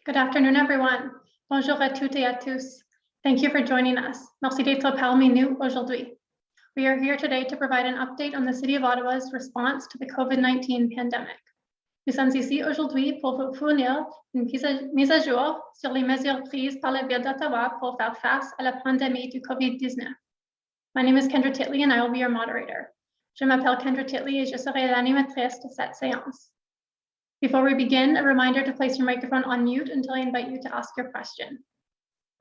Good afternoon, everyone. Bonjour à toutes et à tous. Thank you for joining us. Merci d'être parmi nous aujourd'hui. We are here today to provide an update on the City of Ottawa's response to the COVID-19 pandemic. Nous sommes ici aujourd'hui pour vous fournir une mise à jour sur les mesures prises par la Ville d'Ottawa pour faire face à la pandémie du COVID-19. My name is Kendra Titley and I will be your moderator. Je m'appelle Kendra Titley et je serai l'animatrice de cette séance. Before we begin, a reminder to place your microphone on mute until I invite you to ask your question.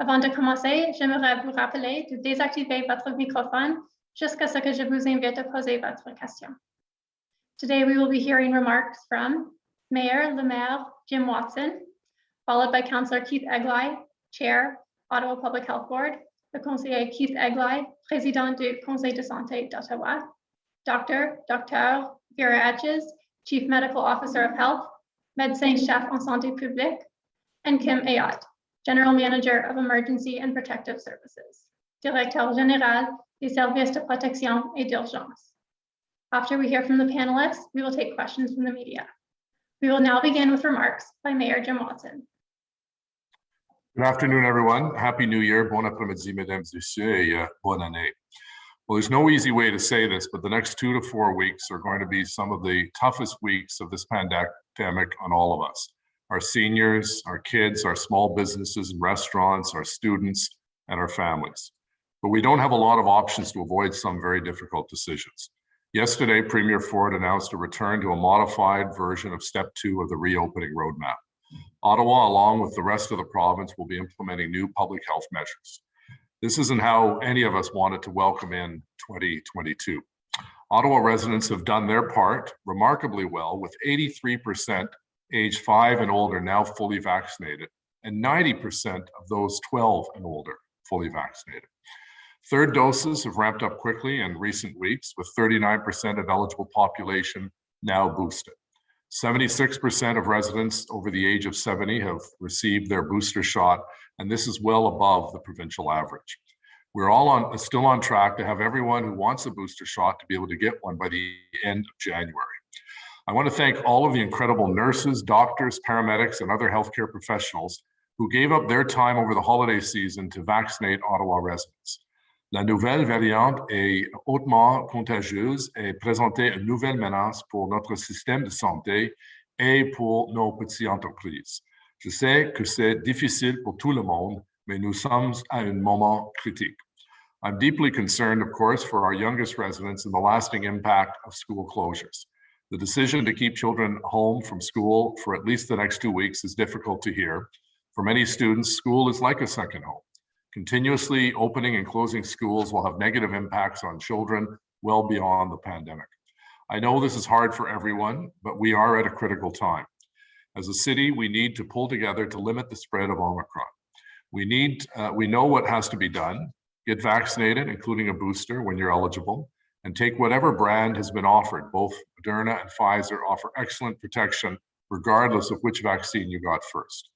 Avant de commencer, j'aimerais vous rappeler de désactiver votre microphone jusqu'à ce que je vous invite à poser votre question. Today we will be hearing remarks from Mayor le Maire Jim Watson, followed by Councillor Keith Egley, Chair, Ottawa Public Health Board, le conseiller Keith Egley, Président du Conseil de santé d'Ottawa, Dr. Vera Etches, Chief Medical Officer of Health, Médecin-Chef en Santé Publique, and Kim Ayotte, General Manager of Emergency and Protective Services, Directeur Général des Services de Protection et d'Urgence. After we hear from the panelists, we will take questions from the media. We will now begin with remarks by Mayor Jim Watson. Good afternoon, everyone. Happy New Year. Bon après-midi, mesdames et messieurs, et bonne année. Well, there's no easy way to say this, but the next 2 to 4 weeks are going to be some of the toughest weeks of this pandemic on all of us. Our seniors, our kids, our small businesses and restaurants, our students, and our families. But we don't have a lot of options to avoid some very difficult decisions. Yesterday, Premier Ford announced a return to a modified version of Step 2 of the reopening roadmap. Ottawa, along with the rest of the province, will be implementing new public health measures. This isn't how any of us wanted to welcome in 2022. Ottawa residents have done their part remarkably well, with 83% age 5 and older now fully vaccinated, and 90% of those 12 and older fully vaccinated. Third doses have ramped up quickly in recent weeks, with 39% of eligible population now boosted. 76% of residents over the age of 70 have received their booster shot, and this is well above the provincial average. We're all still on track to have everyone who wants a booster shot to be able to get one by the end of January. I want to thank all of the incredible nurses, doctors, paramedics, and other healthcare professionals who gave up their time over the holiday season to vaccinate Ottawa residents. La nouvelle variante est hautement contagieuse et présentait une nouvelle menace pour notre système de santé et pour nos petites entreprises. Je sais que c'est difficile pour tout le monde, mais nous sommes à un moment critique. I'm deeply concerned, of course, for our youngest residents and the lasting impact of school closures. The decision to keep children home from school for at least the next 2 weeks is difficult to hear. For many students, school is like a second home. Continuously opening and closing schools will have negative impacts on children well beyond the pandemic. I know this is hard for everyone, but we are at a critical time. As a city, we need to pull together to limit the spread of Omicron. We know what has to be done. Get vaccinated, including a booster when you're eligible, and take whatever brand has been offered. Both Moderna and Pfizer offer excellent protection regardless of which vaccine you got first.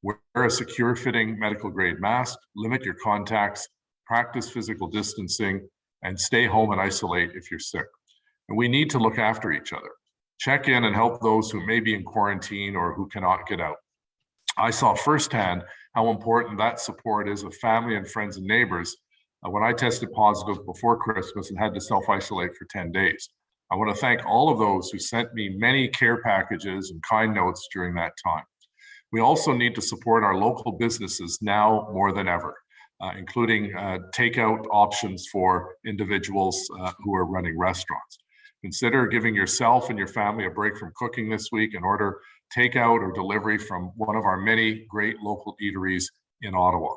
Wear a secure fitting medical grade mask, limit your contacts, practice physical distancing, and stay home and isolate if you're sick. And we need to look after each other. Check in and help those who may be in quarantine or who cannot get out. I saw firsthand how important that support is of family and friends and neighbors when I tested positive before Christmas and had to self-isolate for 10 days. I want to thank all of those who sent me many care packages and kind notes during that time. We also need to support our local businesses now more than ever, including takeout options for individuals who are running restaurants. Consider giving yourself and your family a break from cooking this week and order takeout or delivery from one of our many great local eateries in Ottawa.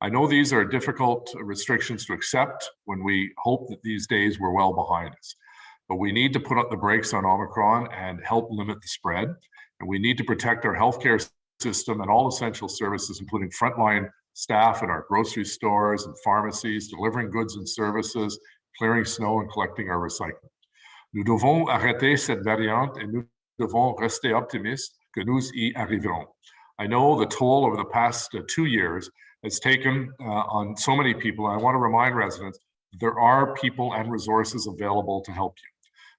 I know these are difficult restrictions to accept when we hope that these days were well behind us, but we need to put up the brakes on Omicron and help limit the spread. And we need to protect our healthcare system and all essential services, including frontline staff in our grocery stores and pharmacies, delivering goods and services, clearing snow and collecting our recycling. Nous devons arrêter cette variante et nous devons rester optimistes que nous y arriverons. I know the toll over the past 2 years has taken on so many people. And I want to remind residents that there are people and resources available to help you.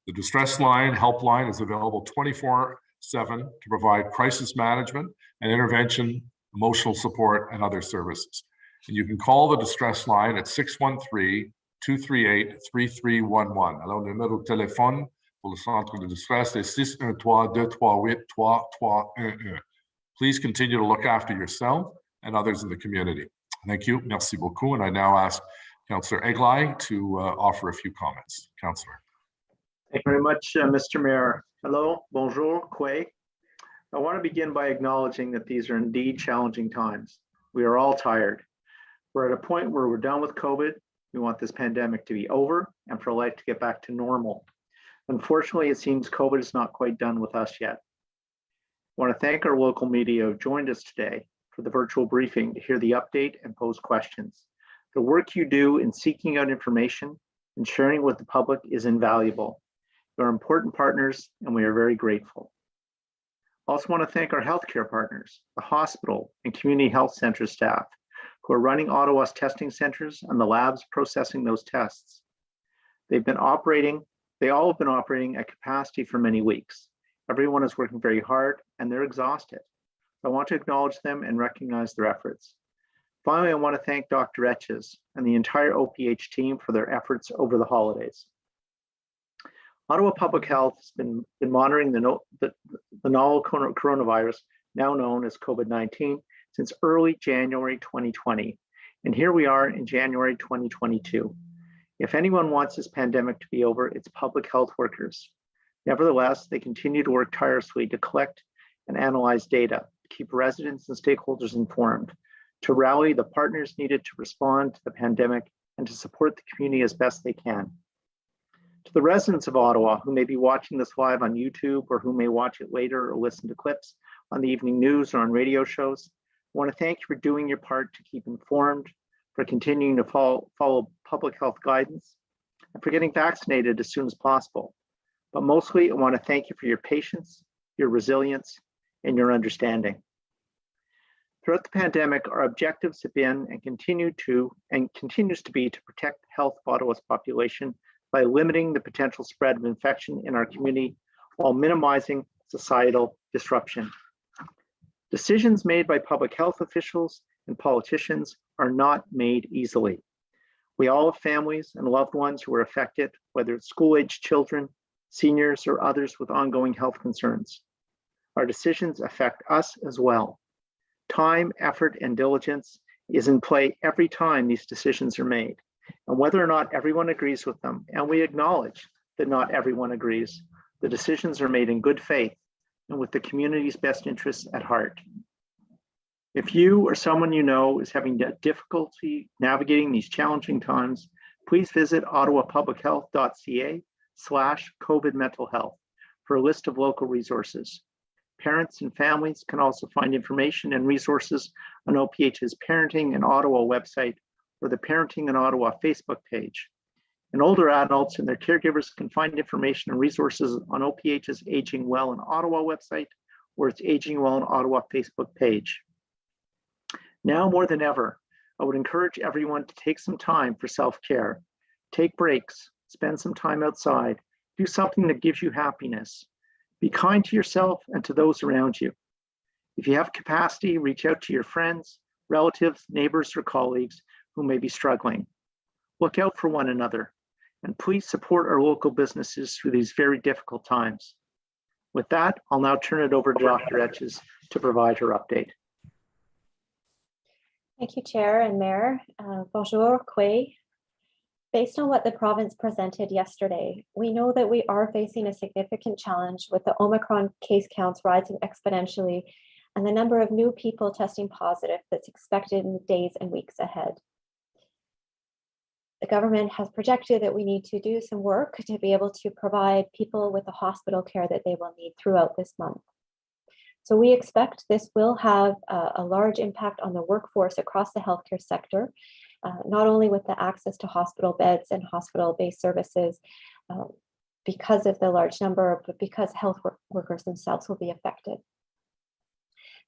The distress line helpline is available 24/7 to provide crisis management and intervention, emotional support, and other services. And you can call the distress line at 613-238-3311. Alors, le numéro de téléphone pour le centre de distress est 613-238-3311. Please continue to look after yourself and others in the community. Thank you. Merci beaucoup. And I now ask Councillor Eglai to offer a few comments. Councillor. Thank you very much, Mr. Mayor. Hello, bonjour, Quay. I want to begin by acknowledging that these are indeed challenging times. We are all tired. We're at a point where we're done with COVID. We want this pandemic to be over and for life to get back to normal. Unfortunately, it seems COVID is not quite done with us yet. I want to thank our local media who joined us today for the virtual briefing to hear the update and pose questions. The work you do in seeking out information and sharing with the public is invaluable. You're important partners, and we are very grateful. I also want to thank our healthcare partners, the hospital and community health center staff, who are running Ottawa's testing centers and the labs processing those tests. They all have been operating at capacity for many weeks. Everyone is working very hard and they're exhausted. I want to acknowledge them and recognize their efforts. Finally, I want to thank Dr. Etches and the entire OPH team for their efforts over the holidays. Ottawa Public Health has been monitoring the novel coronavirus, now known as COVID-19, since early January 2020. And here we are in January 2022. If anyone wants this pandemic to be over, it's public health workers. Nevertheless, they continue to work tirelessly to collect and analyze data, to keep residents and stakeholders informed, to rally the partners needed to respond to the pandemic, and to support the community as best they can. To the residents of Ottawa who may be watching this live on YouTube or who may watch it later or listen to clips on the evening news or on radio shows, I want to thank you for doing your part to keep informed, for continuing to follow public health guidance, and for getting vaccinated as soon as possible. But mostly, I want to thank you for your patience, your resilience, and your understanding. Throughout the pandemic, our objectives have been and continues to be to protect the health of Ottawa's population by limiting the potential spread of infection in our community while minimizing societal disruption. Decisions made by public health officials and politicians are not made easily. We all have families and loved ones who are affected, whether it's school-aged children, seniors, or others with ongoing health concerns. Our decisions affect us as well. Time, effort, and diligence is in play every time these decisions are made. And whether or not everyone agrees with them, and we acknowledge that not everyone agrees, the decisions are made in good faith and with the community's best interests at heart. If you or someone you know is having difficulty navigating these challenging times, please visit ottawapublichealth.ca/COVID mental health for a list of local resources. Parents and families can also find information and resources on OPH's Parenting in Ottawa website or the Parenting in Ottawa Facebook page. And older adults and their caregivers can find information and resources on OPH's Aging Well in Ottawa website or its Aging Well in Ottawa Facebook page. Now more than ever, I would encourage everyone to take some time for self-care. Take breaks, spend some time outside, do something that gives you happiness. Be kind to yourself and to those around you. If you have capacity, reach out to your friends, relatives, neighbors, or colleagues who may be struggling. Look out for one another, and please support our local businesses through these very difficult times. With that, I'll now turn it over to Dr. Etches to provide her update. Thank you, Chair and Mayor. Bonjour, Quay. Based on what the province presented yesterday, we know that we are facing a significant challenge with the Omicron case counts rising exponentially and the number of new people testing positive that's expected in the days and weeks ahead. The government has projected that we need to do some work to be able to provide people with the hospital care that they will need throughout this month. So we expect this will have a large impact on the workforce across the healthcare sector, not only with the access to hospital beds and hospital-based services because of the large number, but because health workers themselves will be affected.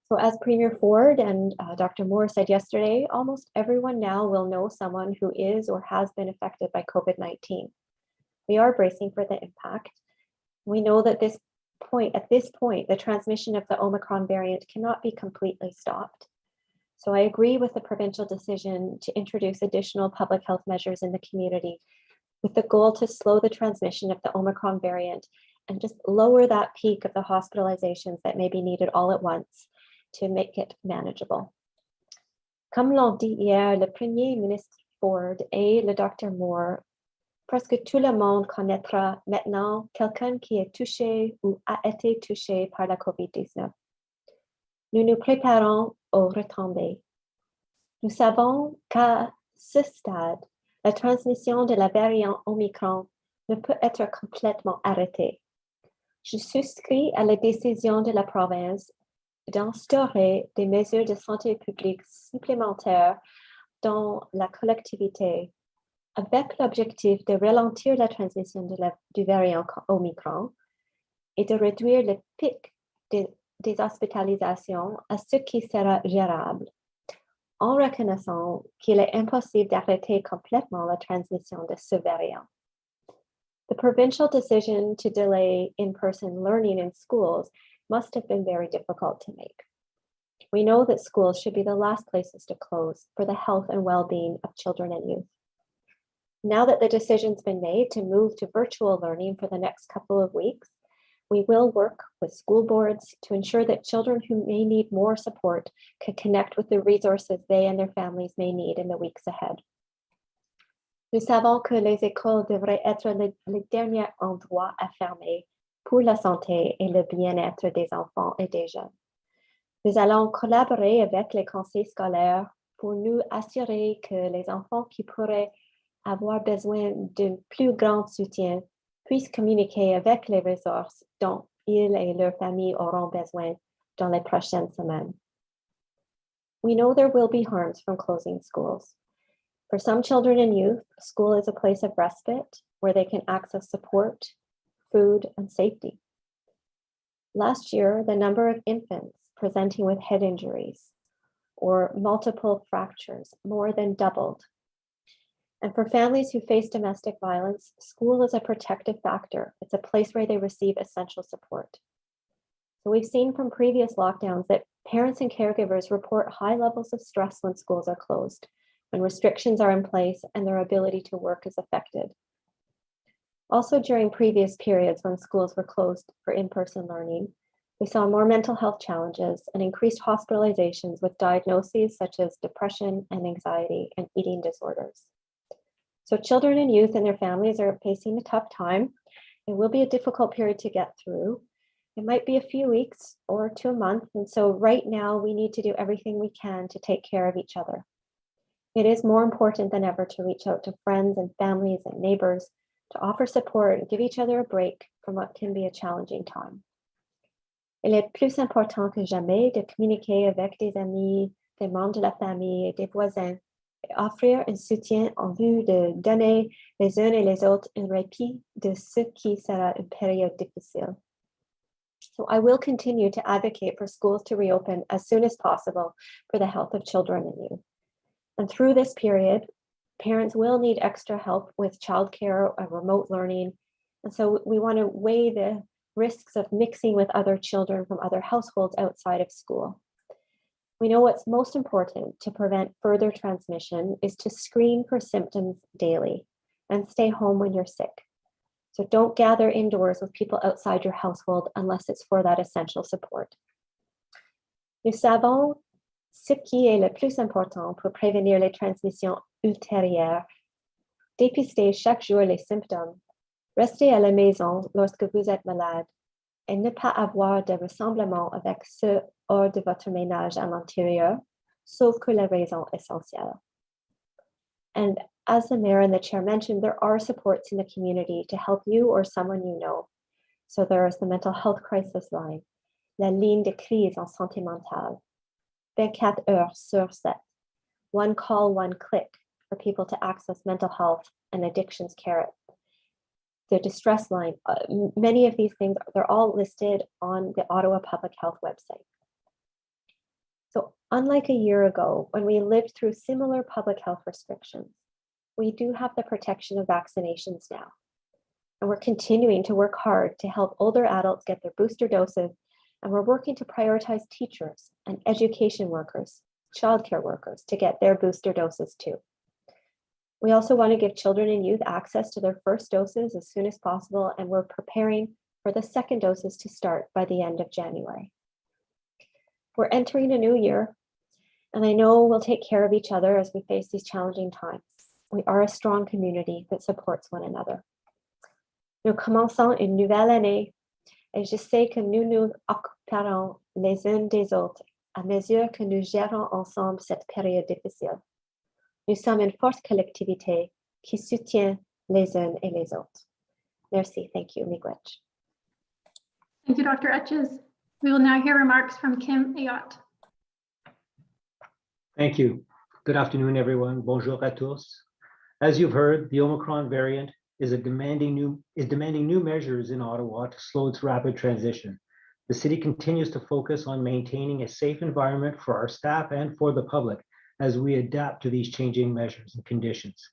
So as Premier Ford and Dr. Moore said yesterday, almost everyone now will know someone who is or has been affected by COVID-19. We are bracing for the impact. We know that this at this point, the transmission of the Omicron variant cannot be completely stopped. So I agree with the provincial decision to introduce additional public health measures in the community with the goal to slow the transmission of the Omicron variant and just lower that peak of the hospitalizations that may be needed all at once to make it manageable. Comme l'ont dit hier le Premier ministre Ford et le Dr Moore, presque tout le monde connaîtra maintenant quelqu'un qui est touché ou a été touché par la COVID-19. Nous nous préparons aux retombées. Nous savons qu'à ce stade, la transmission de la variante Omicron ne peut être complètement arrêtée. Je souscris à la décision de la province d'instaurer des mesures de santé publique supplémentaires dans la collectivité avec l'objectif de ralentir la transmission du variant Omicron et de réduire le pic des hospitalisations à ce qui sera gérable, en reconnaissant qu'il est impossible d'arrêter complètement la transmission de ce variant. The provincial decision to delay in-person learning in schools must have been very difficult to make. We know that schools should be the last places to close for the health and well-being of children and youth. Now that the decision's been made to move to virtual learning for the next couple of weeks, we will work with school boards to ensure that children who may need more support can connect with the resources they and their families may need in the weeks ahead. Nous savons que les écoles devraient être le dernier endroit à fermer pour la santé et le bien-être des enfants et des jeunes. Nous allons collaborer avec les conseils scolaires pour nous assurer que les enfants qui pourraient avoir besoin d'un plus grand soutien puissent communiquer avec les ressources dont ils et leurs familles auront besoin dans les prochaines semaines. We know there will be harms from closing schools. For some children and youth, school is a place of respite where they can access support, food, and safety. Last year, the number of infants presenting with head injuries or multiple fractures more than doubled. And for families who face domestic violence, school is a protective factor. It's a place where they receive essential support. So we've seen from previous lockdowns that parents and caregivers report high levels of stress when schools are closed, when restrictions are in place and their ability to work is affected. Also, during previous periods when schools were closed for in-person learning, we saw more mental health challenges and increased hospitalizations with diagnoses such as depression and anxiety and eating disorders. So children and youth and their families are facing a tough time. It will be a difficult period to get through. It might be a few weeks or to a month. And so right now we need to do everything we can to take care of each other. It is more important than ever to reach out to friends and families and neighbors to offer support and give each other a break from what can be a challenging time. Il est plus important que jamais de communiquer avec des amis, des membres de la famille et des voisins et offrir un soutien en vue de donner les uns et les autres un répit de ce qui sera une période difficile. So I will continue to advocate for schools to reopen as soon as possible for the health of children and youth. And through this period, parents will need extra help with childcare or remote learning. And so we want to weigh the risks of mixing with other children from other households outside of school. We know what's most important to prevent further transmission is to screen for symptoms daily and stay home when you're sick. So don't gather indoors with people outside your household unless it's for that essential support. Nous savons ce qui est le plus important pour prévenir les transmissions ultérieures. Dépistez chaque jour les symptômes. Restez à la maison lorsque vous êtes malade et ne pas avoir de rassemblement avec ceux hors de votre ménage à l'intérieur, sauf que la raison essentielle. And as the mayor and the chair mentioned, there are supports in the community to help you or someone you know. So there is the mental health crisis line, la ligne de crise en santé mentale, 24 heures sur 7, one call, one click for people to access mental health and addictions care. The distress line, many of these things, they're all listed on the Ottawa Public Health website. So unlike a year ago, when we lived through similar public health restrictions, we do have the protection of vaccinations now. And we're continuing to work hard to help older adults get their booster doses. And we're working to prioritize teachers and education workers, childcare workers to get their booster doses too. We also want to give children and youth access to their first doses as soon as possible, and we're preparing for the second doses to start by the end of January. We're entering a new year, and I know we'll take care of each other as we face these challenging times. We are a strong community that supports one another. Nous commençons une nouvelle année, et je sais que nous nous occuperons les uns des autres à mesure que nous gérons ensemble cette période difficile. Nous sommes une forte collectivité qui soutient les uns et les autres. Merci. Thank you, Miigwech. Thank you, Dr. Etches. We will now hear remarks from Kim Ayotte. Thank you. Good afternoon, everyone. Bonjour à tous. As you've heard, the Omicron variant is demanding new measures in Ottawa to slow its rapid transition. The city continues to focus on maintaining a safe environment for our staff and for the public as we adapt to these changing measures and conditions.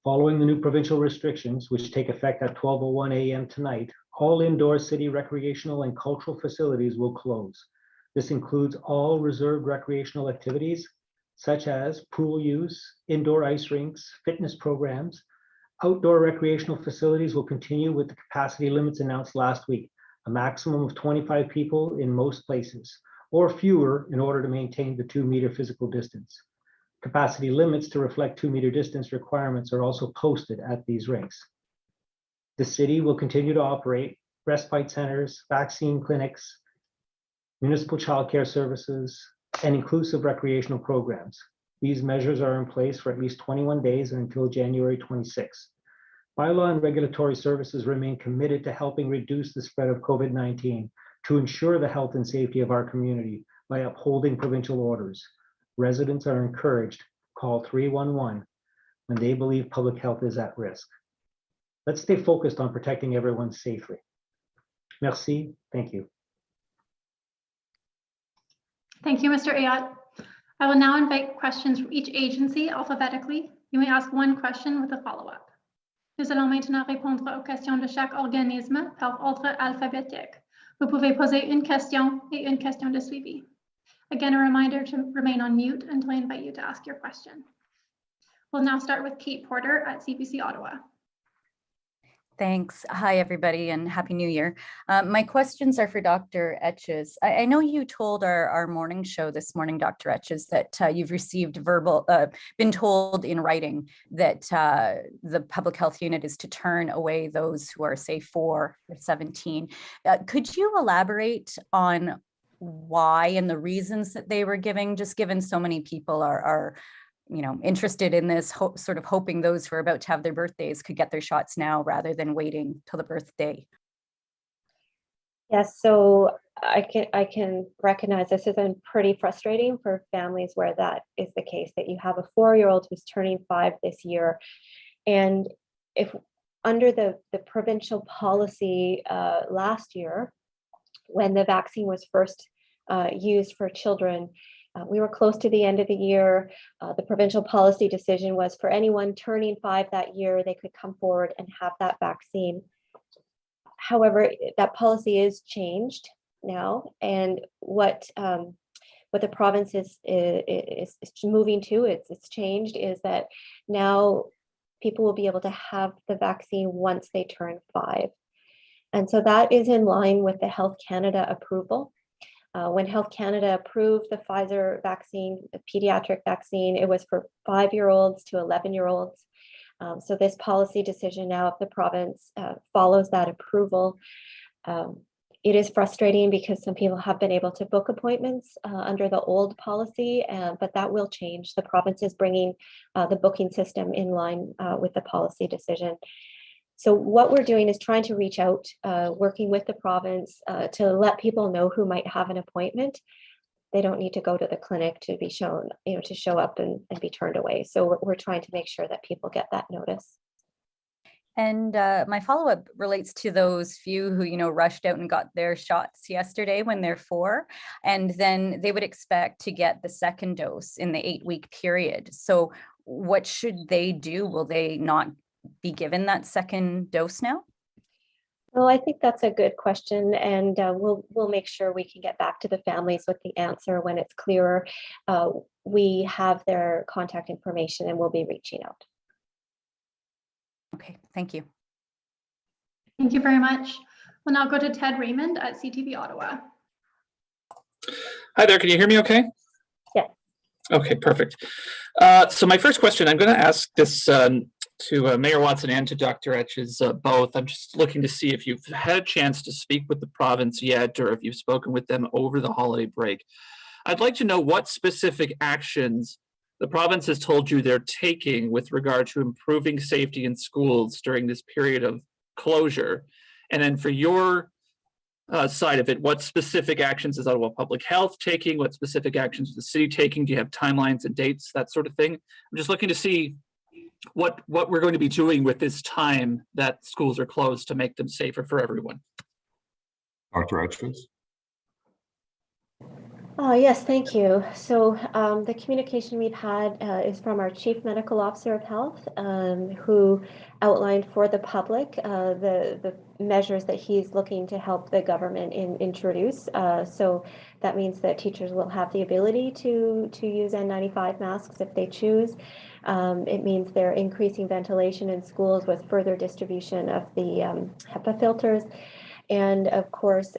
Following the new provincial restrictions, which take effect at 12:01 a.m. tonight, all indoor city recreational and cultural facilities will close. This includes all reserved recreational activities, such as pool use, indoor ice rinks, fitness programs. Outdoor recreational facilities will continue with the capacity limits announced last week, a maximum of 25 people in most places, or fewer in order to maintain the 2-meter physical distance. Capacity limits to reflect 2-meter distance requirements are also posted at these rinks. The city will continue to operate respite centers, vaccine clinics, municipal childcare services, and inclusive recreational programs. These measures are in place for at least 21 days until January 26. Bylaw and regulatory services remain committed to helping reduce the spread of COVID-19 to ensure the health and safety of our community by upholding provincial orders. Residents are encouraged to call 311 when they believe public health is at risk. Let's stay focused on protecting everyone safely. Merci. Thank you. Thank you, Mr. Ayotte. I will now invite questions from each agency alphabetically. You may ask one question with a follow-up. Nous allons maintenant répondre aux questions de chaque organisme par ordre alphabétique. Vous pouvez poser une question et une question de suivi. Again, a reminder to remain on mute until I invite you to ask your question. We'll now start with Kate Porter at CBC Ottawa. Thanks. Hi, everybody, and Happy New Year. My questions are for Dr. Etches. I know you told our morning show this morning, Dr. Etches, that you've received been told in writing that the public health unit is to turn away those who are, say, 4 or 17. Could you elaborate on why and the reasons that they were giving, just given so many people are interested in this, sort of hoping those who are about to have their birthdays could get their shots now rather than waiting till the birthday? Yes, so I can recognize this has been pretty frustrating for families where that is the case, that you have a 4-year-old who's turning 5 this year. And if under the provincial policy last year, when the vaccine was first used for children, we were close to the end of the year. The provincial policy decision was for anyone turning 5 that year, they could come forward and have that vaccine. However, that policy is changed now, and what the province is moving to, it's changed, is that now people will be able to have the vaccine once they turn 5. And so that is in line with the Health Canada approval. When Health Canada approved the Pfizer vaccine, the pediatric vaccine, it was for 5-year-olds to 11-year-olds. So this policy decision now of the province follows that approval. It is frustrating because some people have been able to book appointments under the old policy, but that will change. The province is bringing the booking system in line with the policy decision. So what we're doing is trying to reach out, working with the province to let people know who might have an appointment. They don't need to go to the clinic to be shown, to show up and be turned away. So we're trying to make sure that people get that notice. And my follow-up relates to those few who, rushed out and got their shots yesterday when they're 4, and then they would expect to get the second dose in the 8-week period. So what should they do? Will they not be given that second dose now? Well, I think that's a good question, and we'll make sure we can get back to the families with the answer when it's clearer. We have their contact information, and we'll be reaching out. Okay, thank you. Thank you very much. We'll now go to Ted Raymond at CTV Ottawa. Hi there, can you hear me okay? Yeah. Okay, perfect. So my first question, I'm going to ask this to Mayor Watson and to Dr. Etches both. I'm just looking to see if you've had a chance to speak with the province yet, or if you've spoken with them over the holiday break. I'd like to know what specific actions the province has told you they're taking with regard to improving safety in schools during this period of closure. And then for your side of it, what specific actions is Ottawa Public Health taking? What specific actions is the city taking? Do you have timelines and dates, that sort of thing? I'm just looking to see what we're going to be doing with this time that schools are closed to make them safer for everyone. Dr. Etches? Yes, thank you. So the communication we've had is from our Chief Medical Officer of Health, who outlined for the public the measures that he's looking to help the government introduce. So that means that teachers will have the ability to use N95 masks if they choose. It means they're increasing ventilation in schools with further distribution of the HEPA filters. And of course,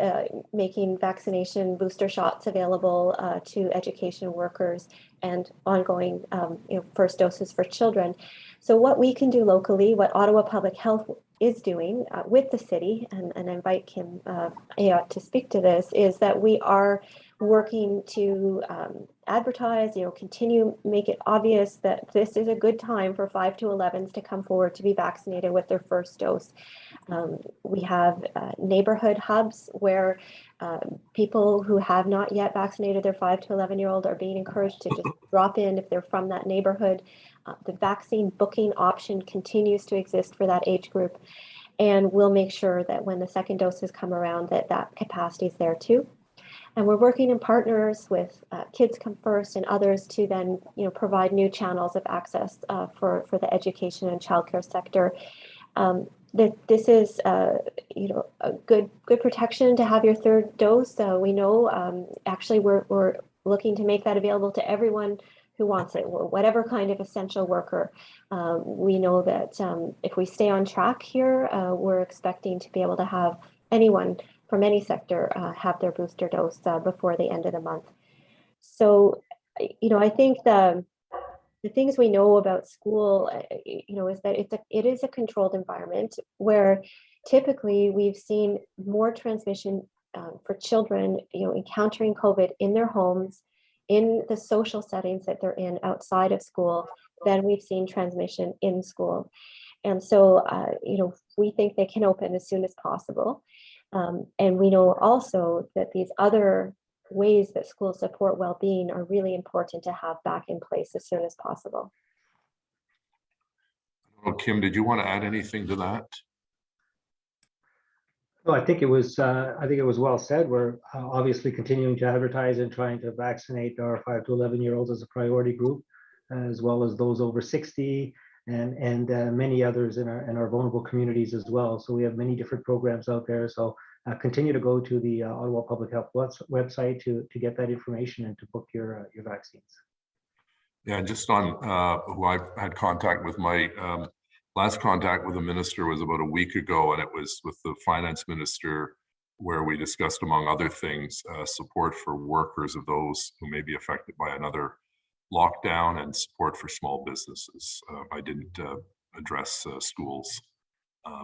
making vaccination booster shots available to education workers and ongoing first doses for children. So what we can do locally, what Ottawa Public Health is doing with the city, and I invite Kim Ayotte to speak to this, is that we are working to advertise, continue, make it obvious that this is a good time for 5 to 11s to come forward to be vaccinated with their first dose. We have neighborhood hubs where people who have not yet vaccinated their 5 to 11-year-old are being encouraged to just drop in if they're from that neighborhood. The vaccine booking option continues to exist for that age group. And we'll make sure that when the second doses come around, that capacity is there too. And we're working in partners with Kids Come First and others to then, provide new channels of access for the education and childcare sector. This is, a good protection to have your third dose. We know, actually, we're looking to make that available to everyone who wants it, or whatever kind of essential worker. We know that if we stay on track here, we're expecting to be able to have anyone from any sector have their booster dose before the end of the month. So, I think the things we know about school, is that it is a controlled environment where typically we've seen more transmission for children, encountering COVID in their homes, in the social settings that they're in outside of school, than we've seen transmission in school. And so, we think they can open as soon as possible. And we know also that these other ways that schools support well-being are really important to have back in place as soon as possible. Well, Kim, did you want to add anything to that? No, I think it was well said. We're obviously continuing to advertise and trying to vaccinate our 5 to 11-year-olds as a priority group, as well as those over 60 and many others in our vulnerable communities as well. So we have many different programs out there. So continue to go to the Ottawa Public Health website to get that information and to book your vaccines. Yeah, just on who I've had contact with, my last contact with the minister was about a week ago, and it was with the finance minister, where we discussed, among other things, support for workers of those who may be affected by another lockdown and support for small businesses. I didn't address schools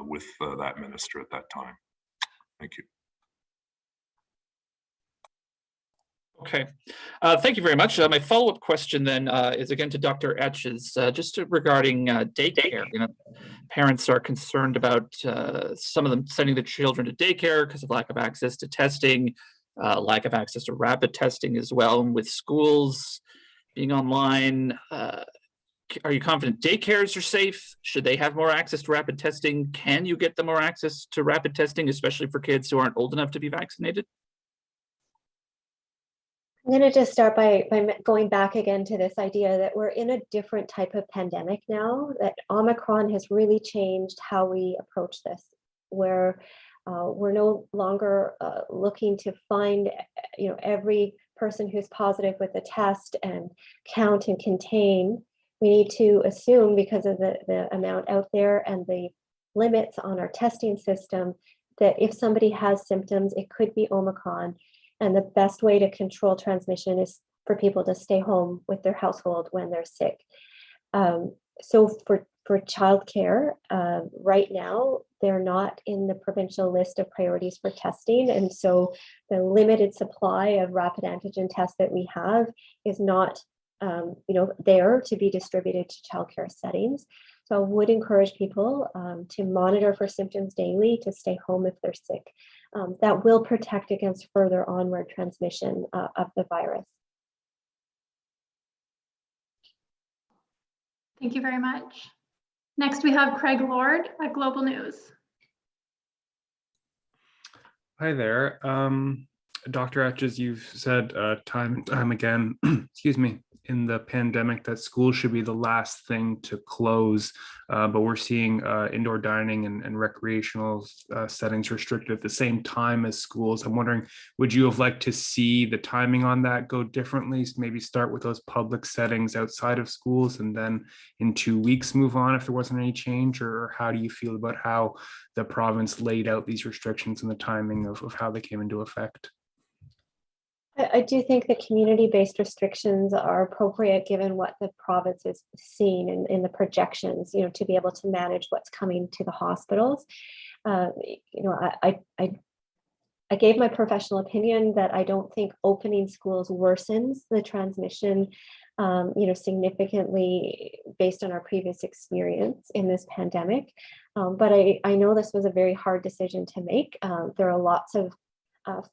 with that minister at that time. Thank you. Okay, thank you very much. My follow-up question then is again to Dr. Etches, just regarding daycare. Parents are concerned about some of them sending their children to daycare because of lack of access to testing, lack of access to rapid testing as well. And with schools being online, are you confident daycares are safe? Should they have more access to rapid testing? Can you get them more access to rapid testing, especially for kids who aren't old enough to be vaccinated? I'm going to just start by going back again to this idea that we're in a different type of pandemic now, that Omicron has really changed how we approach this, where We're no longer looking to find, every person who's positive with the test and count and contain. We need to assume, because of the amount out there and the limits on our testing system, that if somebody has symptoms, it could be Omicron. And the best way to control transmission is for people to stay home with their household when they're sick. So for childcare, right now, they're not in the provincial list of priorities for testing. And so the limited supply of rapid antigen tests that we have is not there to be distributed to childcare settings. So I would encourage people to monitor for symptoms daily, to stay home if they're sick. That will protect against further onward transmission of the virus. Thank you very much. Next, we have Craig Lord at Global News. Hi there. Dr. Etches, you've said time and time again, excuse me, in the pandemic that school should be the last thing to close, but we're seeing indoor dining and recreational settings restricted at the same time as schools. I'm wondering, would you have liked to see the timing on that go differently? Maybe start with those public settings outside of schools and then in 2 weeks move on if there wasn't any change? Or how do you feel about how the province laid out these restrictions and the timing of how they came into effect? I do think that community-based restrictions are appropriate given what the province is seeing in the projections, to be able to manage what's coming to the hospitals. I gave my professional opinion that I don't think opening schools worsens the transmission, significantly based on our previous experience in this pandemic. But I know this was a very hard decision to make. There are lots of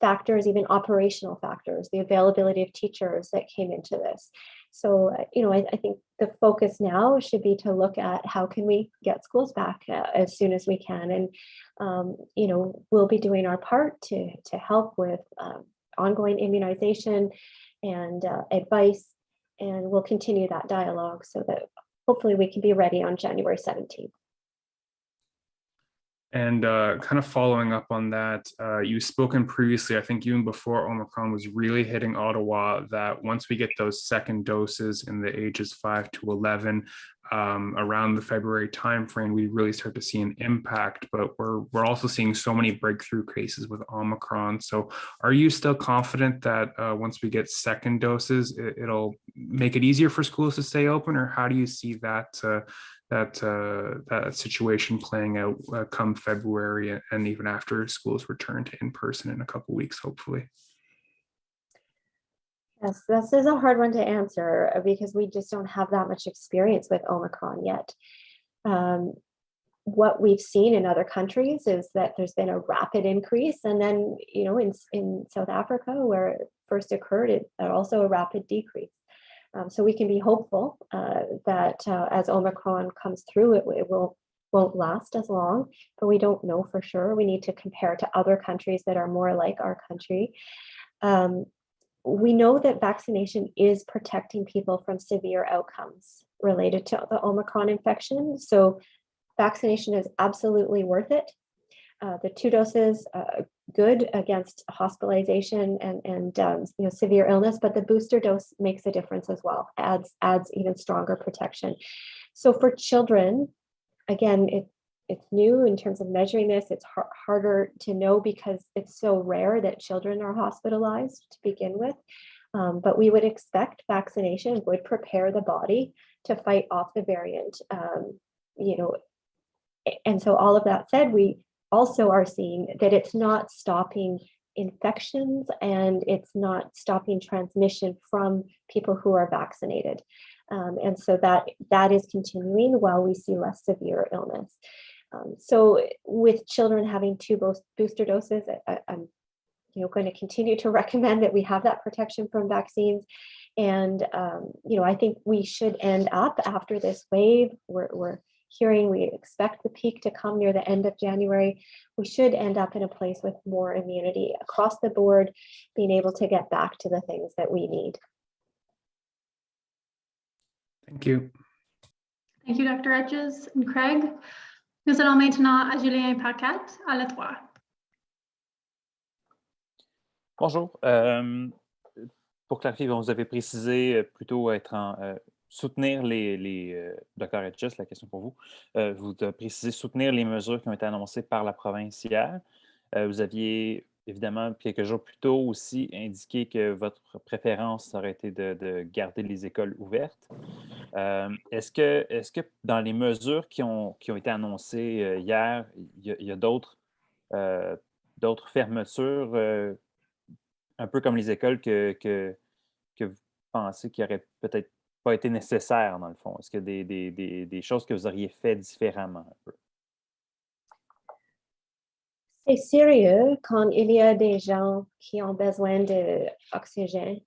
factors, even operational factors, the availability of teachers that came into this. So, I think the focus now should be to look at how can we get schools back as soon as we can. And, we'll be doing our part to help with ongoing immunization and advice. And we'll continue that dialogue so that hopefully we can be ready on January 17th. And kind of following up on that, you've spoken previously, I think even before Omicron was really hitting Ottawa, that once we get those second doses in the ages 5 to 11, around the February timeframe, we really start to see an impact. But we're also seeing so many breakthrough cases with Omicron. So are you still confident that once we get second doses, it'll make it easier for schools to stay open? Or how do you see that situation playing out come February and even after schools return to in-person in a couple of weeks, hopefully? Yes, this is a hard one to answer because we just don't have that much experience with Omicron yet. What we've seen in other countries is that there's been a rapid increase, and then in South Africa, where it first occurred, it also a rapid decrease. So we can be hopeful that as Omicron comes through, it won't last as long, but we don't know for sure. We need to compare to other countries that are more like our country. We know that vaccination is protecting people from severe outcomes related to the Omicron infection. So vaccination is absolutely worth it. The 2 doses, good against hospitalization and severe illness, but the booster dose makes a difference as well, adds even stronger protection. So for children, again, it's new in terms of measuring this. It's harder to know because it's so rare that children are hospitalized to begin with. But we would expect vaccination would prepare the body to fight off the variant. And so all of that said, we also are seeing that it's not stopping infections and it's not stopping transmission from people who are vaccinated. And so that is continuing while we see less severe illness. So with children having 2 booster doses, I'm going to continue to recommend that we have that protection from vaccines. And I think we should end up after this wave. We're hearing we expect the peak to come near the end of January. We should end up in a place with more immunity across the board, being able to get back to the things that we need. Thank you. Thank you, Dr. Etches and Craig. Nous allons maintenant à Julien Paquette à la 3. Bonjour. Pour clarifier, vous avez précisé plutôt être soutenir Dr. Etches, la question pour vous. Vous avez précisé soutenir les mesures qui ont été annoncées par la province hier. Vous aviez évidemment quelques jours plus tôt aussi indiqué que votre préférence aurait été de garder les écoles ouvertes. Est-ce que dans les mesures qui ont été annoncées hier, il y a d'autres fermetures, un peu comme les écoles que vous pensez qui n'auraient peut-être pas été nécessaires dans le fond? Est-ce qu'il y a des choses que vous auriez fait différemment un peu? C'est sérieux quand il y a des gens qui ont besoin d'oxygène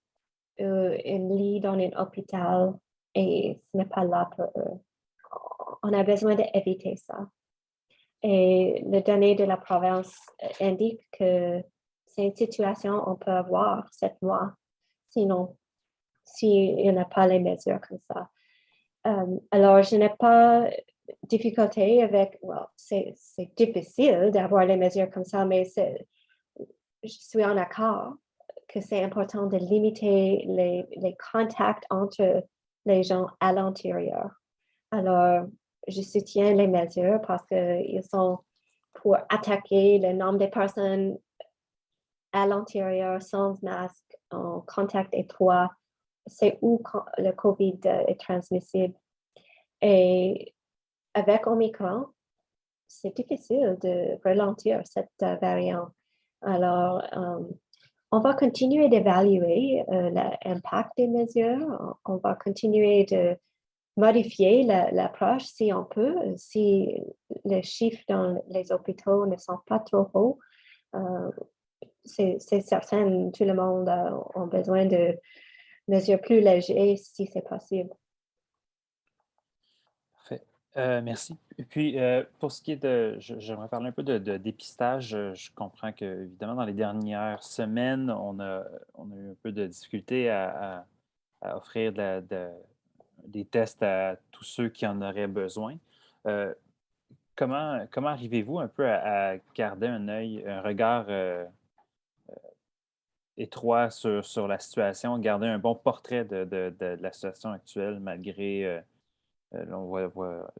ou un lit dans un hôpital et ce n'est pas là pour eux. On a besoin d'éviter ça. Et les données de la province indiquent que c'est une situation qu'on peut avoir cette mois, sinon, s'il n'y a pas les mesures comme ça. Alors, je n'ai pas difficulté avec, c'est difficile d'avoir les mesures comme ça, mais je suis en accord que c'est important de limiter les contacts entre les gens à l'intérieur. Alors, je soutiens les mesures parce qu'ils sont pour attaquer le nombre de personnes à l'intérieur sans masque, en contact étroit. C'est où le COVID est transmissible. Et avec Omicron, c'est difficile de ralentir cette variante. Alors, on va continuer d'évaluer l'impact des mesures. On va continuer de modifier l'approche si on peut, si les chiffres dans les hôpitaux ne sont pas trop hauts. C'est certain, tout le monde a besoin de mesures plus légères si c'est possible. Parfait. Merci. Et puis, pour ce qui est j'aimerais parler un peu de dépistage. Je comprends que, évidemment, dans les dernières semaines, on a eu un peu de difficulté à offrir des tests à tous ceux qui en auraient besoin. Comment arrivez-vous un peu à garder un regard étroit sur la situation, garder un bon portrait de la situation actuelle malgré, là, on voit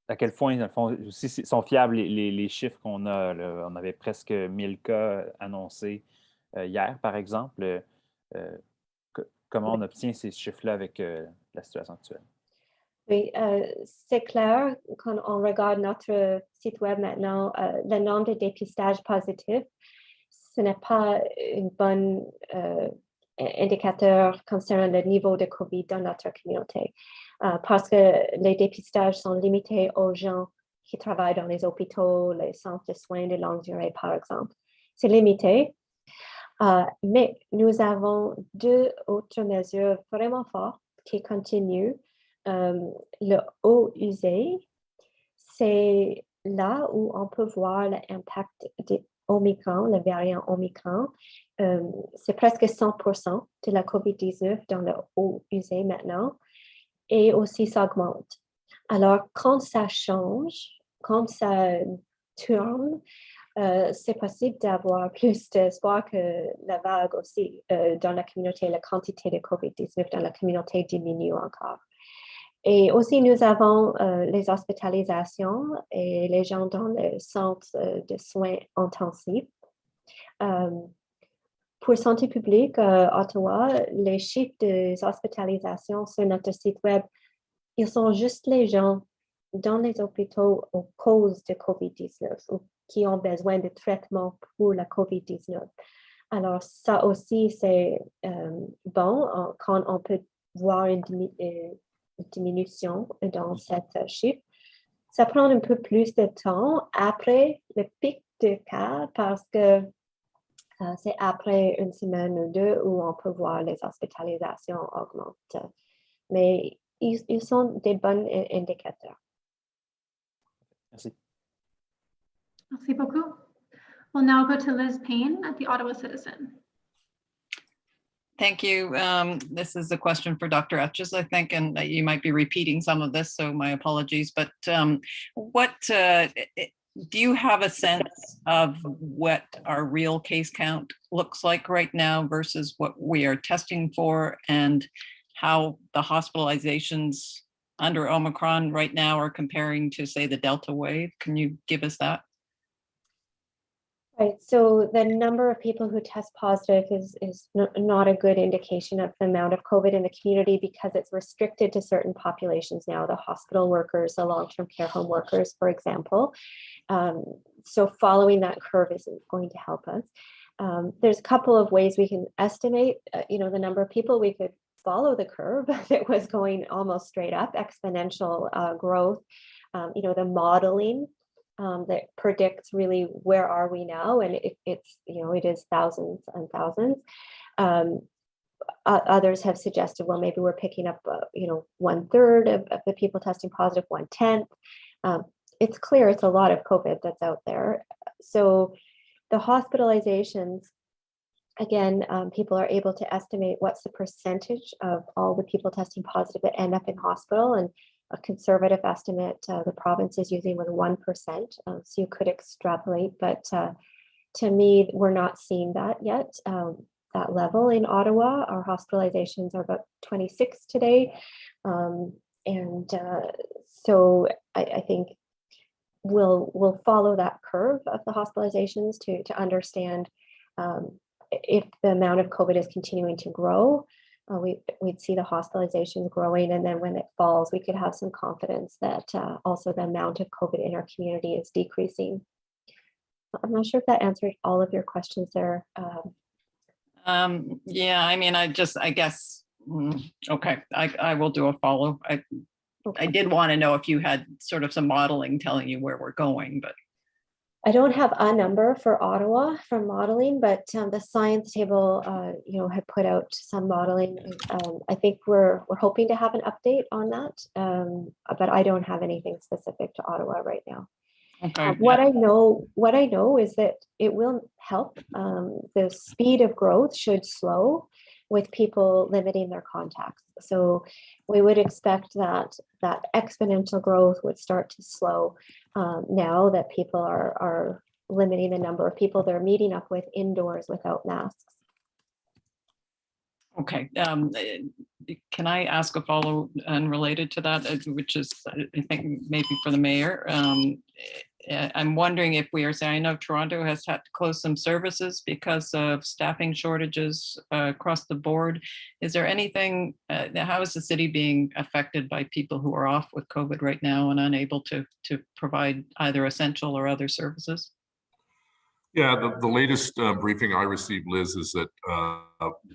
à quel point, dans le fond, aussi, sont fiables les chiffres qu'on a, là. On avait presque 1000 cas annoncés hier, par exemple. Comment on obtient ces chiffres-là avec la situation actuelle? Oui, c'est clair, quand on regarde notre site web maintenant, le nombre de dépistages positifs, ce n'est pas un bon indicateur concernant le niveau de COVID dans notre communauté, parce que les dépistages sont limités aux gens qui travaillent dans les hôpitaux, les centres de soins de longue durée, par exemple. C'est limité, mais nous avons deux autres mesures vraiment fortes qui continuent. Le haut usé, c'est là où on peut voir l'impact de Omicron, le variant Omicron. C'est presque 100% de la COVID-19 dans le haut usé maintenant et aussi ça augmente. Alors, quand ça change, quand ça tourne, c'est possible d'avoir plus d'espoir que la vague aussi dans la communauté, la quantité de COVID-19 dans la communauté diminue encore. Et aussi, nous avons les hospitalisations et les gens dans le centre de soins intensifs. Pour Santé publique, Ottawa, les chiffres des hospitalisations sur notre site web, ils sont juste les gens dans les hôpitaux aux causes de COVID-19 ou qui ont besoin de traitement pour la COVID-19. Alors, ça aussi, c'est bon quand on peut voir une diminution dans cette chiffre. Ça prend un peu plus de temps après le pic de cas parce que c'est après une semaine ou deux où on peut voir les hospitalisations augmenter. Mais ils sont des bons indicateurs. Merci. Merci beaucoup. We'll now go to Liz Payne at the Ottawa Citizen. Thank you. This is a question for Dr. Etches, I think, and you might be repeating some of this, so my apologies. But do you have a sense of what our real case count looks like right now versus what we are testing for, and how the hospitalizations under Omicron right now are comparing to, say, the Delta wave? Can you give us that? Right, so the number of people who test positive is not a good indication of the amount of COVID in the community, because it's restricted to certain populations now, the hospital workers, the long-term care home workers, for example. So following that curve isn't going to help us. There's a couple of ways we can estimate, the number of people. We could follow the curve that was going almost straight up, exponential growth. The modeling that predicts really where are we now, and it is thousands and thousands. Others have suggested, well, maybe we're picking up 1/3 of the people testing positive, 1/10. It's clear it's a lot of COVID that's out there. So the hospitalizations, again, people are able to estimate what's the percentage of all the people testing positive that end up in hospital, and a conservative estimate the province is using with 1%. So you could extrapolate, but to me, we're not seeing that yet, that level in Ottawa. Our hospitalizations are about 26 today. So I think we'll follow that curve of the hospitalizations to understand if the amount of COVID is continuing to grow. We'd see the hospitalizations growing, and then when it falls, we could have some confidence that also the amount of COVID in our community is decreasing. I'm not sure if that answered all of your questions there. Yeah, I mean, I guess, okay, I will do a follow. I did want to know if you had sort of some modeling telling you where we're going, but. I don't have a number for Ottawa from modeling, but the science table, had put out some modeling. I think we're hoping to have an update on that, but I don't have anything specific to Ottawa right now. Okay. What I know is that it will help. The speed of growth should slow with people limiting their contacts. So we would expect that exponential growth would start to slow now that people are limiting the number of people they're meeting up with indoors without masks. Okay. Can I ask a follow unrelated to that, which is, I think, maybe for the mayor? I'm wondering if we are saying, I know Toronto has had to close some services because of staffing shortages across the board. Is there anything, how is the city being affected by people who are off with COVID right now and unable to provide either essential or other services? Yeah, the latest briefing I received, Liz, is that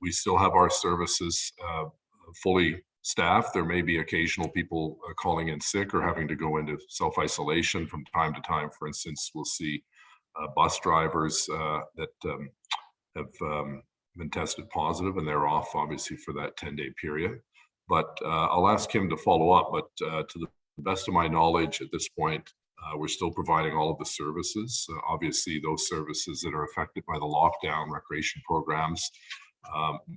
we still have our services fully staffed. There may be occasional people calling in sick or having to go into self-isolation from time to time. For instance, we'll see bus drivers that have been tested positive, and they're off obviously for that 10-day period. But I'll ask him to follow up. But to the best of my knowledge at this point, we're still providing all of the services. Obviously, those services that are affected by the lockdown, recreation programs,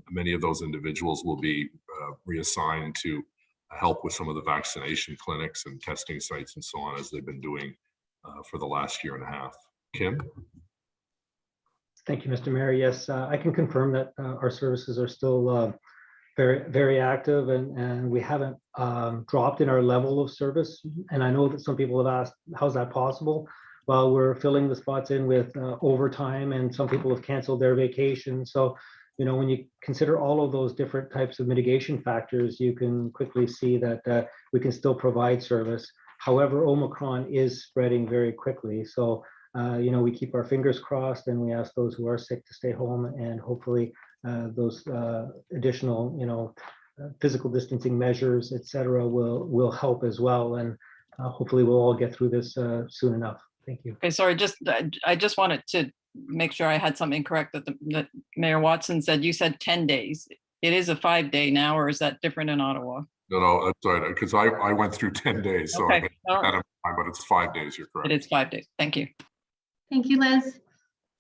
many of those individuals will be reassigned to help with some of the vaccination clinics and testing sites and so on, as they've been doing for the last year and a half. Kim? Thank you, Mr. Mayor. Yes, I can confirm that our services are still very, very active, and we haven't dropped in our level of service. And I know that some people have asked, how's that possible? Well, we're filling the spots in with overtime, and some people have canceled their vacation. So, when you consider all of those different types of mitigation factors, you can quickly see that we can still provide service. However, Omicron is spreading very quickly. So, we keep our fingers crossed, and we ask those who are sick to stay home, and hopefully those additional, physical distancing measures, et cetera, will help as well. And hopefully we'll all get through this soon enough. Thank you. Okay, sorry, I just wanted to make sure I had something correct that Mayor Watson said. You said 10 days. It is a 5-day now, or is that different in Ottawa? No, that's right, because I went through 10 days, so okay. But it's 5 days, you're correct. It is 5 days. Thank you. Thank you, Liz.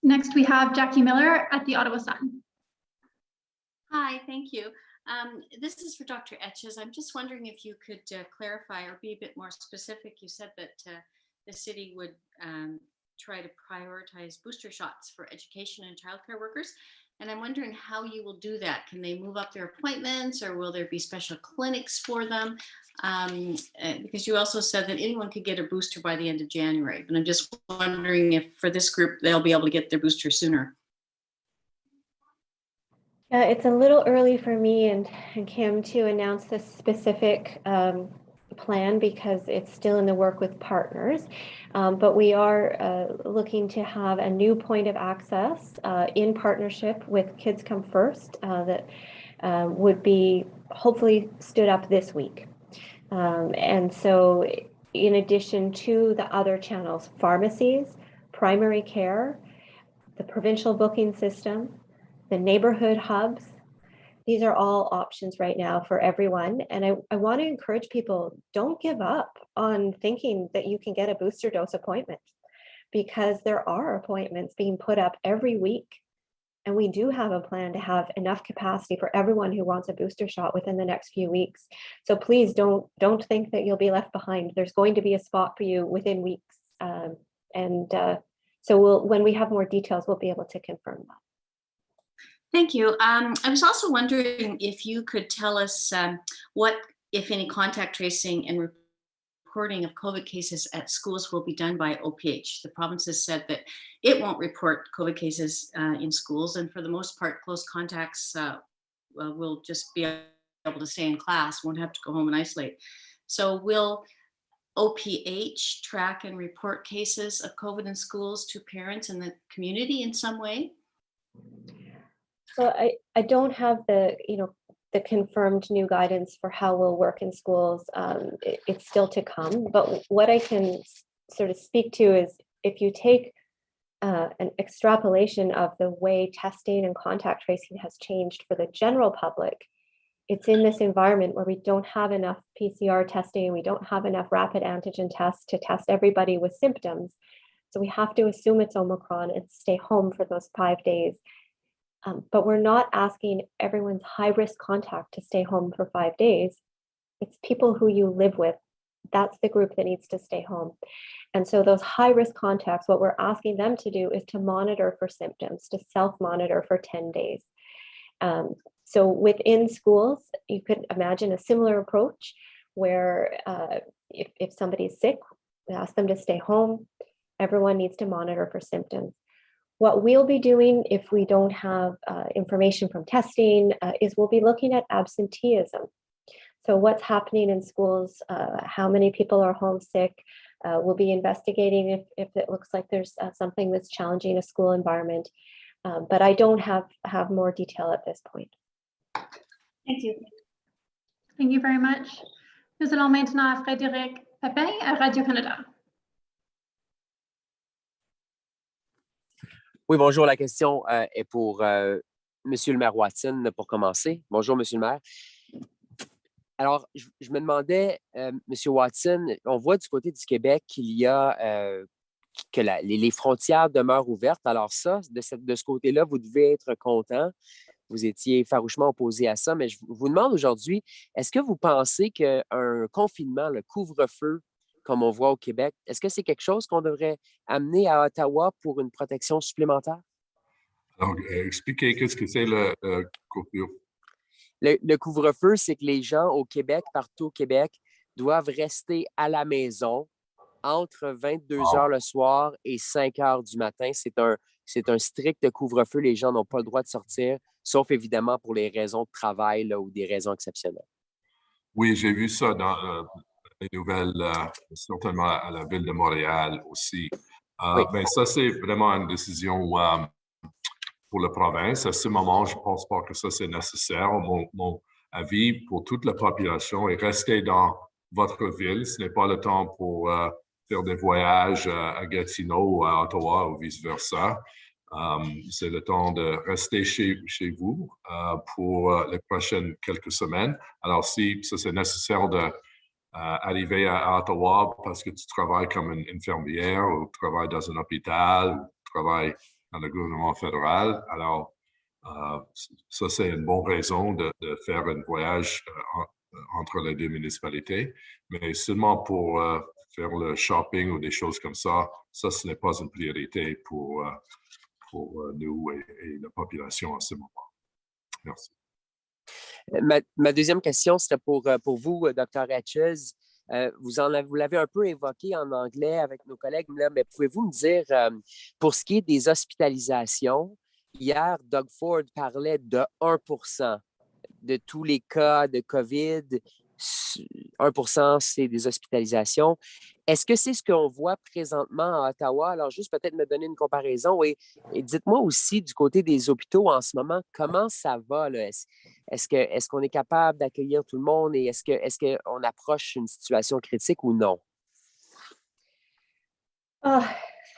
Next, we have Jackie Miller at the Ottawa Sun. Hi, thank you. This is for Dr. Etches. I'm just wondering if you could clarify or be a bit more specific. You said that the city would try to prioritize booster shots for education and childcare workers. And I'm wondering how you will do that. Can they move up their appointments, or will there be special clinics for them? Because you also said that anyone could get a booster by the end of January. And I'm just wondering if for this group, they'll be able to get their booster sooner. It's a little early for me and Kim to announce the specific plan because it's still in the work with partners. But we are looking to have a new point of access in partnership with Kids Come First that would be hopefully stood up this week. And so in addition to the other channels, pharmacies, primary care, the provincial booking system, the neighborhood hubs, these are all options right now for everyone. And I want to encourage people, don't give up on thinking that you can get a booster dose appointment, because there are appointments being put up every week. And we do have a plan to have enough capacity for everyone who wants a booster shot within the next few weeks. So please don't think that you'll be left behind. There's going to be a spot for you within weeks. So when we have more details, we'll be able to confirm that. Thank you. I was also wondering if you could tell us what, if any, contact tracing and reporting of COVID cases at schools will be done by OPH. The province has said that it won't report COVID cases in schools, and for the most part, close contacts will just be able to stay in class, won't have to go home and isolate. So will OPH track and report cases of COVID in schools to parents and the community in some way? So I don't have the confirmed new guidance for how we'll work in schools. It's still to come. But what I can sort of speak to is if you take an extrapolation of the way testing and contact tracing has changed for the general public, it's in this environment where we don't have enough PCR testing, we don't have enough rapid antigen tests to test everybody with symptoms. So we have to assume it's Omicron and stay home for those 5 days. But we're not asking everyone's high-risk contact to stay home for 5 days. It's people who you live with. That's the group that needs to stay home. And so those high-risk contacts, what we're asking them to do is to monitor for symptoms, to self-monitor for 10 days. So within schools, you could imagine a similar approach where if somebody's sick, we ask them to stay home. Everyone needs to monitor for symptoms. What we'll be doing if we don't have information from testing is we'll be looking at absenteeism. So what's happening in schools, how many people are homesick. We'll be investigating if it looks like there's something that's challenging a school environment. But I don't have more detail at this point. Thank you. Thank you very much. Nous allons maintenant à Frédéric Pépin à Radio-Canada. Oui, bonjour. La question est pour Monsieur le maire Watson, pour commencer. Bonjour, Monsieur le maire. Alors, je me demandais, Monsieur Watson, on voit du côté du Québec qu'il y a que les frontières demeurent ouvertes. Alors ça, de ce côté-là, vous devez être content. Vous étiez farouchement opposé à ça, mais je vous demande aujourd'hui, est-ce que vous pensez qu'un confinement, le couvre-feu, comme on voit au Québec, est-ce que c'est quelque chose qu'on devrait amener à Ottawa pour une protection supplémentaire? Alors, expliquez qu'est-ce que c'est le couvre-feu. Le couvre-feu, c'est que les gens au Québec, partout au Québec, doivent rester à la maison entre 22 heures le soir et 5 heures du matin. C'est un strict couvre-feu. Les gens n'ont pas le droit de sortir, sauf évidemment pour les raisons de travail là, ou des raisons exceptionnelles. Oui, j'ai vu ça dans les nouvelles, certainement à la Ville de Montréal aussi. Oui. Ben, ça, c'est vraiment une décision pour la province. À ce moment, je ne pense pas que ça, c'est nécessaire. Mon avis pour toute la population est rester dans votre ville. Ce n'est pas le temps pour faire des voyages à Gatineau ou à Ottawa ou vice-versa. C'est le temps de rester chez vous pour les prochaines quelques semaines. Alors, si ça, c'est nécessaire d'arriver à Ottawa parce que tu travailles comme une infirmière ou tu travailles dans un hôpital ou tu travailles dans le gouvernement fédéral, alors ça, c'est une bonne raison de faire un voyage entre les deux municipalités, mais seulement pour faire le shopping ou des choses comme ça, ce n'est pas une priorité pour nous et la population en ce moment. Merci. Ma deuxième question serait pour vous, Dr. Etches. Vous l'avez un peu évoqué en anglais avec nos collègues, là, mais pouvez-vous me dire, pour ce qui est des hospitalisations, hier, Doug Ford parlait de 1% de tous les cas de COVID. 1%, c'est des hospitalisations. Est-ce que c'est ce qu'on voit présentement à Ottawa? Alors, juste peut-être me donner une comparaison et dites-moi aussi du côté des hôpitaux en ce moment, comment ça va, là? Est-ce qu'on est capable d'accueillir tout le monde et est-ce qu'on approche une situation critique ou non? Ah,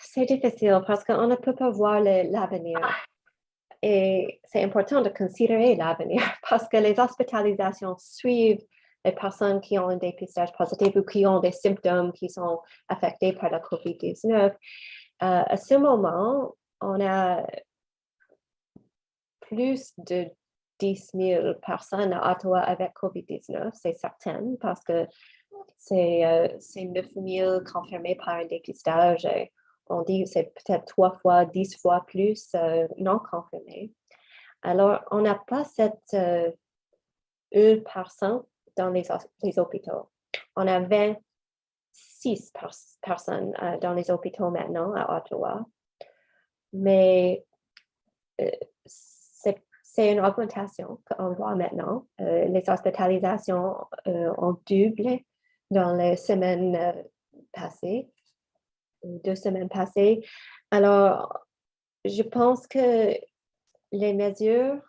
c'est difficile parce qu'on ne peut pas voir l'avenir. Et c'est important de considérer l'avenir parce que les hospitalisations suivent les personnes qui ont un dépistage positif ou qui ont des symptômes qui sont affectés par la COVID-19. À ce moment, on a plus de 10 000 personnes à Ottawa avec COVID-19, c'est certain, parce que c'est 9 000 confirmés par un dépistage. Et on dit que c'est peut-être 3 fois, 10 fois plus non confirmés. Alors, on n'a pas cette 1% dans les hôpitaux. On a 26 personnes dans les hôpitaux maintenant à Ottawa. Mais c'est une augmentation qu'on voit maintenant. Les hospitalisations ont doublé dans les semaines passées, 2 semaines passées. Alors, je pense que les mesures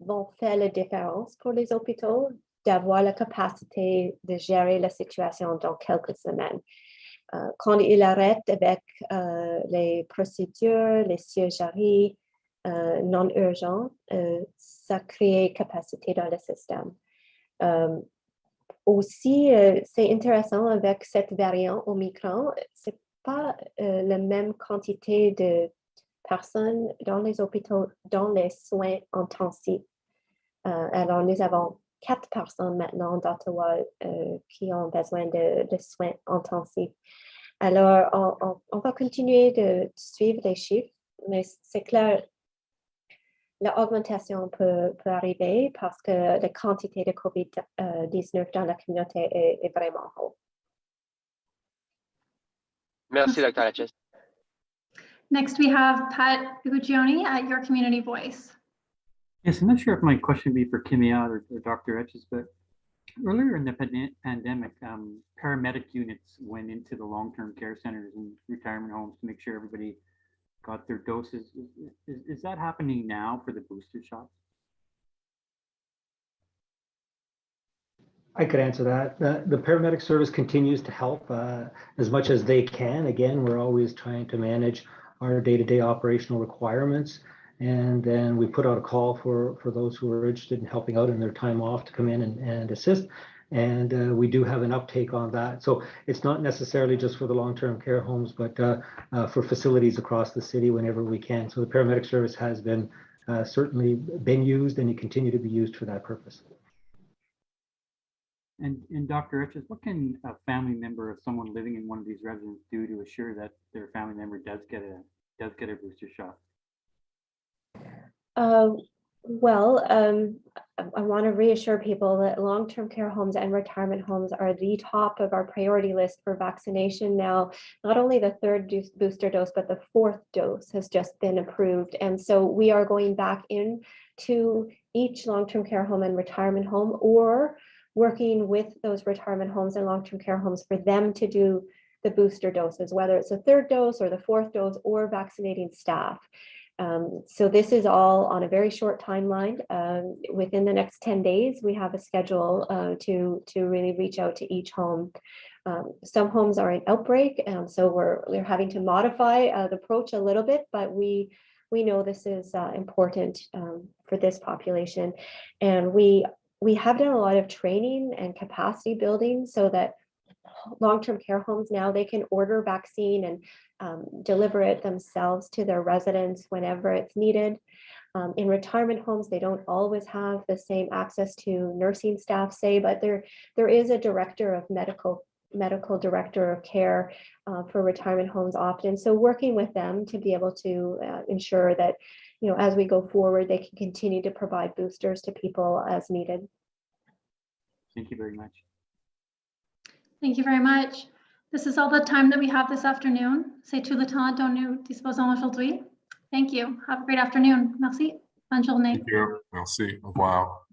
vont faire la différence pour les hôpitaux d'avoir la capacité de gérer la situation dans quelques semaines. Quand ils arrêtent avec les procédures, les surgeries non urgentes, ça crée capacité dans le système. Aussi, c'est intéressant avec cette variante Omicron, c'est pas la même quantité de personnes dans les hôpitaux, dans les soins intensifs. Alors, nous avons 4 personnes maintenant d'Ottawa qui ont besoin de soins intensifs. Alors, on va continuer de suivre les chiffres, mais c'est clair, l'augmentation peut arriver parce que la quantité de COVID-19 dans la communauté est vraiment haute. Merci, Dr. Etches. Next, we have Pat Ugioni at Your Community Voice. Yes, I'm not sure if my question would be for Kimia or Dr. Etches, but earlier in the pandemic, paramedic units went into the long-term care centers and retirement homes to make sure everybody got their doses. Is that happening now for the booster shots? I could answer that. The paramedic service continues to help as much as they can. Again, we're always trying to manage our day-to-day operational requirements. And then we put out a call for those who are interested in helping out in their time off to come in and assist. And we do have an uptake on that. So it's not necessarily just for the long-term care homes, but for facilities across the city whenever we can. So the paramedic service has been certainly been used and it continue to be used for that purpose. And Dr. Etches, what can a family member of someone living in one of these residences do to assure that their family member does get a booster shot? Well, I want to reassure people that long-term care homes and retirement homes are the top of our priority list for vaccination now. Not only the 3rd booster dose, but the 4th dose has just been approved. And so we are going back into each long-term care home and retirement home, or working with those retirement homes and long-term care homes for them to do the booster doses, whether it's the 3rd dose or the 4th dose, or vaccinating staff. So this is all on a very short timeline. Within the next 10 days, we have a schedule to really reach out to each home. Some homes are in outbreak, and so we're having to modify the approach a little bit, but we know this is important for this population. And we have done a lot of training and capacity building so that long-term care homes now, they can order vaccine and deliver it themselves to their residents whenever it's needed. In retirement homes, they don't always have the same access to nursing staff, say, but there is a director of medical medical director of care for retirement homes often. So working with them to be able to ensure that, as we go forward, they can continue to provide boosters to people as needed. Thank you very much. Thank you very much. This is all the time that we have this afternoon. C'est tout le temps dont nous disposons aujourd'hui. Thank you. Have a great afternoon. Merci. Bonne journée. Thank you. Merci. Au revoir.